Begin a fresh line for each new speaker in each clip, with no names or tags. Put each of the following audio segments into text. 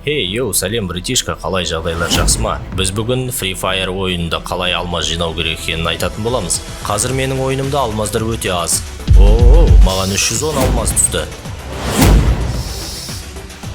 Сәлем, братишка, қалай жағдайлар жақсы ма? Біз бүгін Free Fire ойынында қалай алмаз жинау керек екенін айтатын боламыз. Қазір менің ойынымда алмаздар өте аз. Маған 310 алмаз түсті.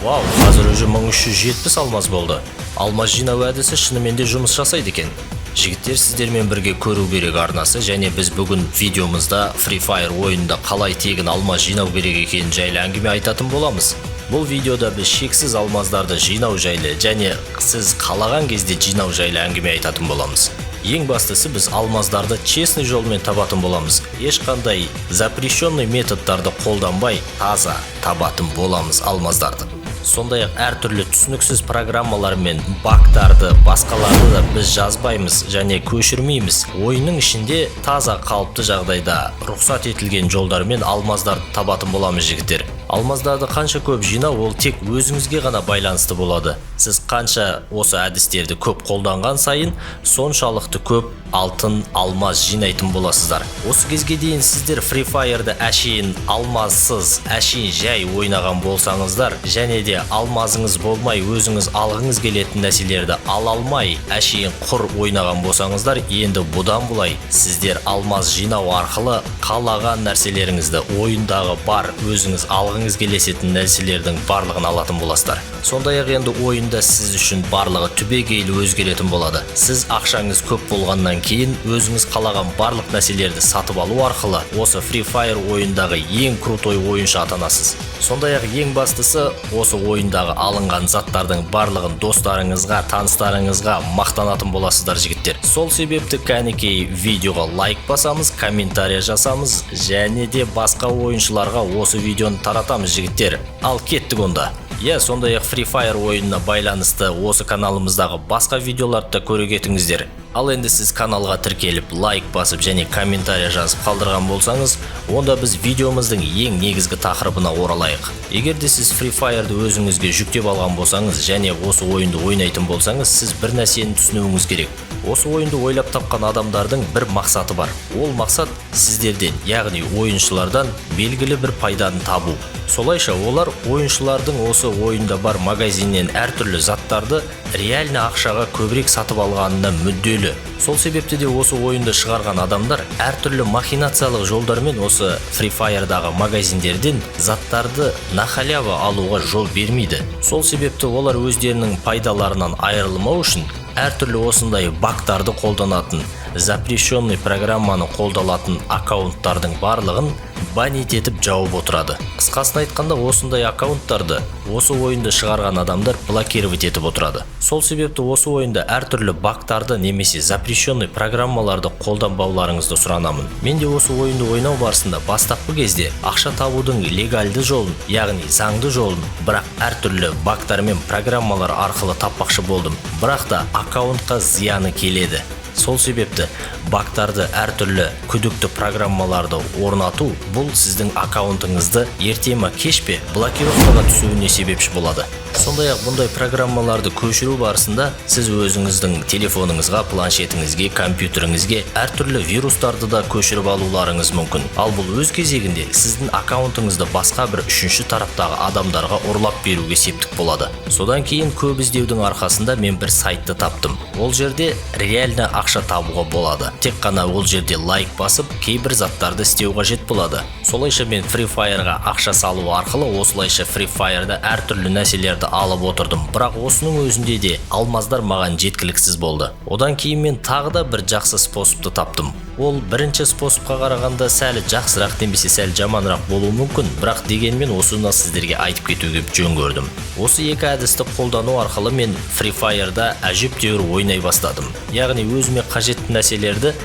Вау, қазір уже 1370 алмаз болды. Алмаз жинау әдісі шынымен де жұмыс жасайды екен. Жігіттер, сіздермен бірге көру керек арнасы, және біз бүгін видеомызда Free Fire ойынында қалай тегін алмаз жинау керек екенін жайлы әңгіме айтатын боламыз. Бұл видеода біз шексіз алмаздарды жинау жайлы және сіз қалаған кезде жинау жайлы әңгіме айтатын боламыз. Ең бастысы, біз алмаздарды честный жолмен табатын боламыз. Ешқандай запрещенный методтарды қолданбай таза табатын боламыз алмаздарды. Сондай-ақ әртүрлі түсініксіз программалар мен бактарды, басқаларды да біз жазбаймыз және көшірмейміз. Ойынның ішінде таза қалыпты жағдайда рұқсат етілген жолдармен алмаздарды табатын боламыз, жігіттер. Алмаздарды қанша көп жинау, ол тек өзіңізге ғана байланысты болады. Сіз қанша осы әдістерді көп қолданған сайын, соншалықты көп алтын алмаз жинайтын боласыздар. Осы кезге дейін сіздер Free Fire'ды әшейін алмазсыз, әшейін жай ойнаған болсаңыздар, және де алмазыңыз болмай өзіңіз алғыңыз келетін нәрселерді ала алмай, әшейін құр ойнаған болсаңыздар, енді бұдан былай сіздер алмаз жинау арқылы қалаған нәрселеріңізді, ойындағы бар өзіңіз алғыңыз келесетін нәрселердің барлығын алатын боласыздар. Сондай-ақ енді ойында сіз үшін барлығы түбегейлі өзгеретін болады. Сіз ақшаңыз көп болғаннан кейін өзіңіз қалаған барлық нәрселерді сатып алу арқылы осы Free Fire ойындағы ең крутой ойыншы атанасыз. Сондай-ақ ең бастысы, осы ойындағы алынған заттардың барлығын достарыңызға, таныстарыңызға мақтанатын боласыздар, жігіттер. Сол себепті кәнекей видеоға лайк басамыз, комментария жасамыз, және де басқа ойыншыларға осы видеоны таратамыз, жігіттер. Ал кеттік онда. Сондай-ақ Free Fire ойынына байланысты осы каналымыздағы басқа видеоларды да көре кетіңіздер. Ал енді сіз каналға тіркеліп, лайк басып және комментария жазып қалдырған болсаңыз, онда біз видеомыздың ең негізгі тақырыбына оралайық. Егер де сіз Free Fire'ды өзіңізге жүктеп алған болсаңыз және осы ойынды ойнайтын болсаңыз, сіз бір нәрсені түсінуіңіз керек. Осы ойынды ойлап тапқан адамдардың бір мақсаты бар. Ол мақсат сіздерден, яғни ойыншылардан белгілі бір пайданы табу. Солайша олар ойыншылардың осы ойында бар магазиннен әртүрлі заттарды реальны ақшаға көбірек сатып алғанына мүдделі. Сол себепті де осы ойынды шығарған адамдар әртүрлі махинациялық жолдармен осы Free Fire'дағы магазиндерден заттарды нахалява алуға жол бермейді. Сол себепті олар өздерінің пайдаларынан айырылмау үшін әртүрлі осындай бактарды қолданатын, запрещенный программаны қолданатын аккаунттардың барлығын банит етіп жауып отырады. Қысқасын айтқанда, осындай аккаунттарды осы ойынды шығарған адамдар блокировать етіп отырады. Сол себепті осы ойында әртүрлі бактарды немесе запрещенный программаларды қолданбауларыңызды сұранамын. Мен де осы ойынды ойнау барысында бастапқы кезде ақша табудың легальды жолын, яғни заңды жолын, бірақ әртүрлі бактар мен программалар арқылы таппақшы болдым. Бірақ та аккаунтқа зияны келеді. Сол себепті бактарды, әртүрлі күдікті программаларды орнату бұл сіздің аккаунтыңызды ерте ме кеш пе блокировкаға түсуіне себепші болады. Сондай-ақ бұндай программаларды көшіру барысында сіз өзіңіздің телефоныңызға, планшетіңізге, компьютеріңізге әртүрлі вирустарды да көшіріп алуларыңыз мүмкін. Ал бұл өз кезегінде сіздің аккаунтыңызды басқа бір үшінші тараптағы адамдарға ұрлап беруге септік болады. Содан кейін көп іздеудің арқасында мен бір сайтты таптым. Ол жерде реально ақша табуға болады. Тек қана ол жерде лайк басып, кейбір заттарды істеу қажет болады. Солайша мен Free Fire'ға ақша салу арқылы осылайша Free Fire'да әртүрлі нәрселерді алып отырдым. Бірақ осының өзінде де алмаздар маған жеткіліксіз болды. Одан кейін мен тағы да бір жақсы способты таптым. Ол бірінші способқа қарағанда сәл жақсырақ немесе сәл жаманырақ болуы мүмкін, бірақ дегенмен осыны сіздерге айтып кетуге жөн көрдім. Осы екі әдісті қолдану арқылы мен Free Fire'да әжептәуір ойнай бастадым. Яғни өзіме қажетті нәрселерді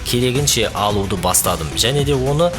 керегінше алуды бастадым. Және де оны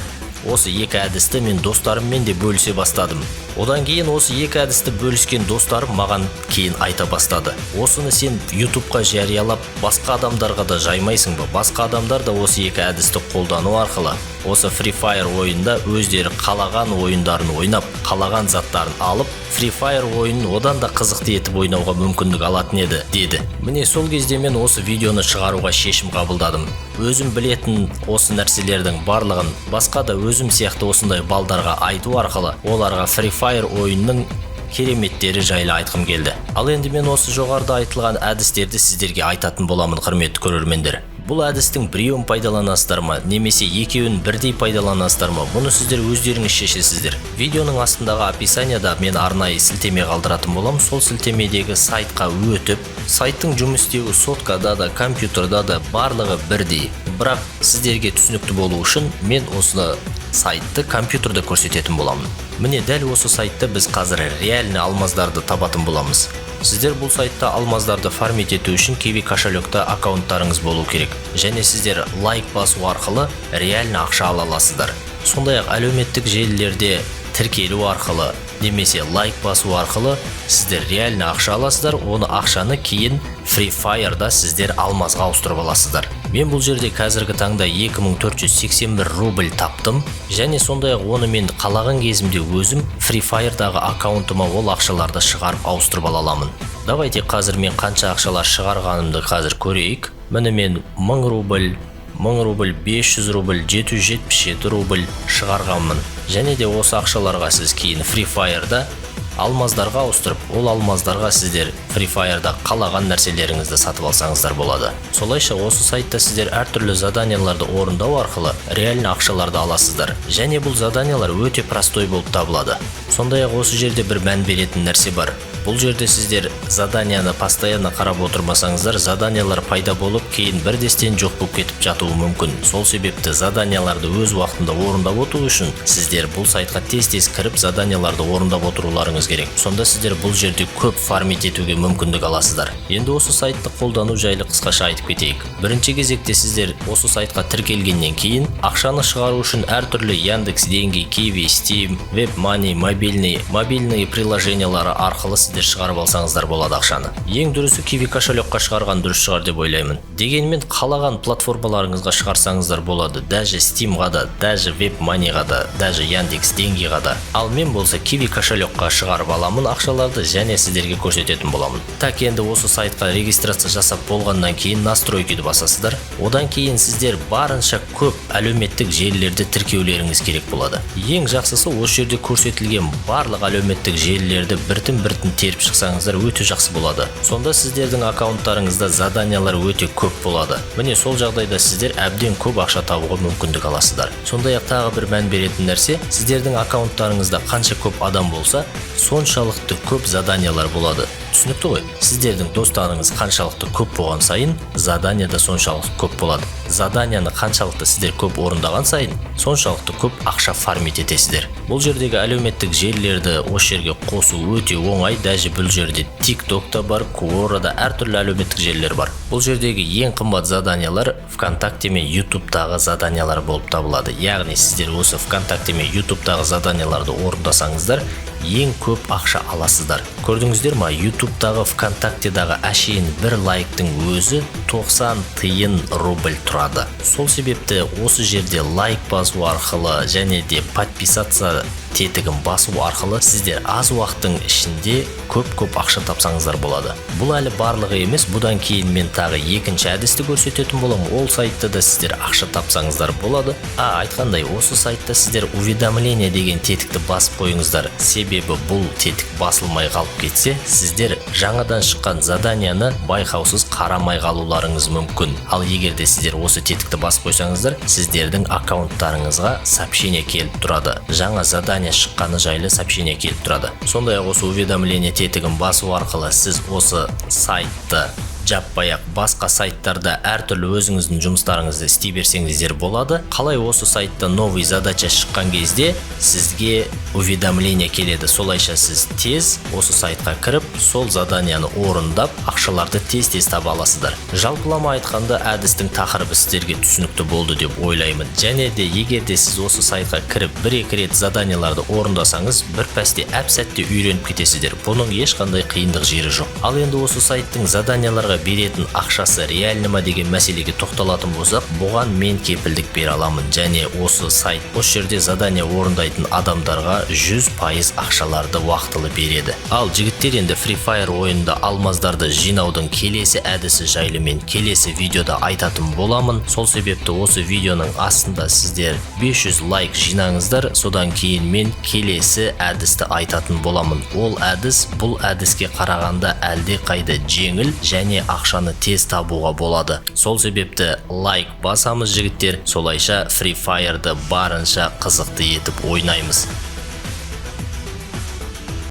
осы екі әдісті мен достарыммен де бөлісе бастадым. Одан кейін осы екі әдісті бөліскен достарым маған кейін айта бастады. Осыны сен YouTube'қа жариялап, басқа адамдарға да жаймайсың ба? Басқа адамдар да осы екі әдісті қолдану арқылы осы Free Fire ойында өздері қалаған ойындарын ойнап, қалаған заттарын алып, Free Fire ойынын одан да қызықты етіп ойнауға мүмкіндік алатын еді, деді. Міне сол кезде мен осы видеоны шығаруға шешім қабылдадым. Өзім білетін осы нәрселердің барлығын басқа да өзім сияқты осындай балдарға айту арқылы оларға Free Fire ойынның кереметтері жайлы айтқым келді. Ал енді мен осы жоғарыда айтылған әдістерді сіздерге айтатын боламын, құрметті көрермендер. Бұл әдістің біреуін пайдаланасыздар ма, немесе екеуін бірдей пайдаланасыздар ма, бұны сіздер өздеріңіз шешесіздер. Видеоның астындағы описанияда мен арнайы сілтеме қалдыратын болам. Сол сілтемедегі сайтқа өтіп, сайттың жұмыс істеуі соткада да, компьютерда да барлығы бірдей. Бірақ сіздерге түсінікті болу үшін мен осы сайтты компьютерда көрсететін боламын. Міне дәл осы сайтта біз қазір реальный алмаздарды табатын боламыз. Сіздер бұл сайтта алмаздарды фармит ету үшін Kiwi кошелекта аккаунттарыңыз болу керек. Және сіздер лайк басу арқылы реальный ақша ала аласыздар. Сондай-ақ әлеуметтік желілерде тіркелу арқылы немесе лайк басу арқылы сіздер реальный ақша аласыздар. Оны ақшаны кейін Free Fire'да сіздер алмазға ауыстырып аласыздар. Мен бұл жерде қазіргі таңда 2481 рубль таптым. Және сондай-ақ оны мен қалаған кезімде өзім Free Fire'дағы аккаунтыма ол ақшаларды шығарып ауыстырып ала аламын. Давайте қазір мен қанша ақшалар шығарғанымды қазір көрейік. Міне мен 1000 рубль, 500 рубль, 777 рубль шығарғанмын. Және де осы ақшаларға сіз кейін Free Fire'да алмаздарға ауыстырып, ол алмаздарға сіздер Free Fire'да қалаған нәрселеріңізді сатып алсаңыздар болады. Солайша осы сайтта сіздер әртүрлі заданияларды орындау арқылы реальный ақшаларды аласыздар. Және бұл заданиялар өте простой болып табылады. Сондай-ақ осы жерде бір мән беретін нәрсе бар. Бұл жерде сіздер заданияны постоянно қарап отырмасаңыздар, заданиялар пайда болып, кейін бірдестен жоқ болып кетіп жатуы мүмкін. Сол себепті заданияларды өз уақытында орындап отыру үшін сіздер бұл сайтқа тез-тез кіріп заданияларды орындап отыруларыңыз керек. Сонда сіздер бұл жерде көп фармит етуге мүмкіндік аласыздар. Енді осы сайтты қолдану жайлы қысқаша айтып кетейік. Бірінші кезекте сіздер осы сайтқа тіркелгеннен кейін ақшаны шығару үшін әртүрлі Яндекс деньги, Kiwi, Steam, WebMoney, мобильный приложениялары арқылы сіздер шығарып алсаңыздар болады ақшаны. Ең дұрысы Kiwi кошелекқа шығарған дұрыс шығар деп ойлаймын. Дегенмен қалаған платформаларыңызға шығарсаңыздар болады. Даже Steamға да, даже WebMoneyға да, даже Яндекс деньгиға да. Ал мен болса Kiwi кошелекқа шығарып аламын ақшаларды және сіздерге көрсететін боламын. Так, енді осы сайтқа регистрация жасап болғаннан кейін настройкиді басасыздар. Одан кейін сіздер барынша көп әлеуметтік желілерді тіркеулеріңіз керек болады. Ең жақсысы осы жерде көрсетілген барлық әлеуметтік желілерді біртін-біртін теріп шықсаңыздар өте жақсы болады. Сонда сіздердің аккаунттарыңызда заданиялар өте көп болады. Міне сол жағдайда сіздер әбден көп ақша табуға мүмкіндік аласыздар. Сондай-ақ тағы бір мән беретін нәрсе, сіздердің аккаунттарыңызда қанша көп адам болса, соншалықты көп заданиялар болады. Түсінікті ғой? Сіздердің достарыңыз қаншалықты көп болған сайын, задания да соншалықты көп болады. Заданияны қаншалықты сіздер көп орындаған сайын, соншалықты көп ақша фармит етесіздер. Бұл жердегі әлеуметтік желілерді осы жерге қосу өте оңай. Даже бұл жерде TikTok-та бар, Quora-да әртүрлі әлеуметтік желілер бар. Бұл жердегі ең қымбат заданиялар ВКонтакте мен YouTube-тағы заданиялар болып табылады. Яғни сіздер осы ВКонтакте мен YouTube-тағы заданияларды орындасаңыздар, ең көп ақша аласыздар. Көрдіңіздер ма? YouTube-тағы, ВКонтактедағы әшейін бір лайктың өзі 90 тиын рубль тұрады. Сол себепті осы жерде лайк басу арқылы және де подписаться тетігін басу арқылы сіздер аз уақыттың ішінде көп ақша тапсаңыздар болады. Бұл әлі барлығы емес, бұдан кейін мен тағы екінші әдісті көрсететін боламын. Ол сайтта да сіздер ақша тапсаңыздар болады. Айтқандай, осы сайтта сіздер уведомление деген тетікті басып қойыңыздар. Себебі бұл тетік басылмай қалып кетсе, сіздер жаңадан шыққан заданияны байқаусыз қарамай қалуларыңыз мүмкін. Ал егер де сіздер осы тетікті басып қойсаңыздар, сіздердің аккаунттарыңызға сообщение келіп тұрады. Жаңа задания шыққаны жайлы сообщение келіп тұрады. Сондай-ақ осы уведомление тетігін басу арқылы сіз осы сайтты жаппай-ақ басқа сайттарда әртүрлі өзіңіздің жұмыстарыңызды істей берсеңіздер болады. Қалай осы сайтта новый задача шыққан кезде сізге уведомление келеді. Солайша сіз тез осы сайтқа кіріп, сол заданияны орындап, ақшаларды тез-тез таба аласыздар. Жалпылама айтқанда әдістің тақырыбы сіздерге түсінікті болды деп ойлаймын. Және де егер де сіз осы сайтқа кіріп бір-екі рет заданияларды орындасаңыз, бір пәсте әп-сәтте үйреніп кетесіздер. Бұның ешқандай қиындық жері жоқ. Ал енді осы сайттың заданияларға сайттарға беретін ақшасы реальный ма деген мәселеге тоқталатын болсақ, бұған мен кепілдік бере аламын. Және осы сайт осы жерде задание орындайтын адамдарға 100% ақшаларды уақытылы береді. Ал жігіттер, енді Free Fire ойында алмаздарды жинаудың келесі әдісі жайлы мен келесі видеода айтатын боламын. Сол себепті осы видеоның астында сіздер 500 лайк жинаңыздар, содан кейін мен келесі әдісті айтатын боламын. Ол әдіс бұл әдіске қарағанда әлде қайда жеңіл және ақшаны тез табуға болады. Сол себепті лайк басамыз жігіттер, солайша Free Fire'ды барынша қызықты етіп ойнаймыз.